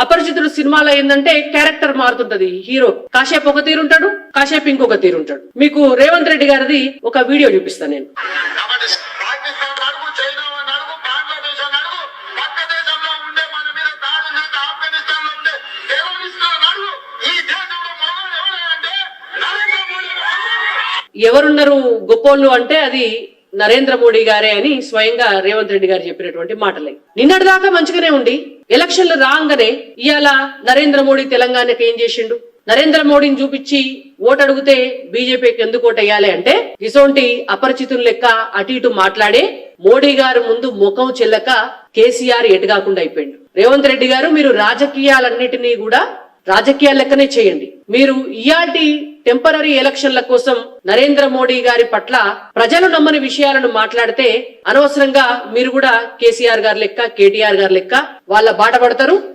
అపరిచితుడు సినిమాలో ఏంటంటే character మారుతుంటది. Hero కాసేపు ఒక తీరుంటాడు, కాసేపు ఇంకొక తీరుంటాడు. మీకు రేవంత్ రెడ్డి గారిది ఒక వీడియో చూపిస్తాను నేను. ఎవరున్నారు గొప్పోళ్ళు అంటే అది నరేంద్ర మోడీ గారే అని స్వయంగా రేవంత్ రెడ్డి గారు చెప్పినటువంటి మాటలే. నిన్నటి దాకా మంచిగానే ఉండి ఎలక్షన్లు రాగానే ఇవాళ నరేంద్ర మోడీ తెలంగాణకి ఏం చేసిండు? నరేంద్ర మోడీని చూపించి ఓటు అడిగితే బీజేపీకి ఎందుకు ఓటు వేయాలి అంటే ఇసోంటి అపరిచితులు లెక్క అటు ఇటు మాట్లాడే మోడీ గారు ముందు ముఖం చెల్లక కేసీఆర్ ఎటుగాకుండా అయిపోయిండు. రేవంత్ రెడ్డి గారు మీరు రాజకీయాలన్నిటినీ కూడా రాజకీయాల లెక్కనే చేయండి. మీరు ఇయాటి టెంపరరీ ఎలక్షన్ల కోసం నరేంద్ర మోడీ గారి పట్ల ప్రజలు నమ్మని విషయాలను మాట్లాడితే అనవసరంగా మీరు కూడా కేసీఆర్ గారి లెక్క కేటీఆర్ గారి లెక్క వాళ్ళ బాట పడతారు.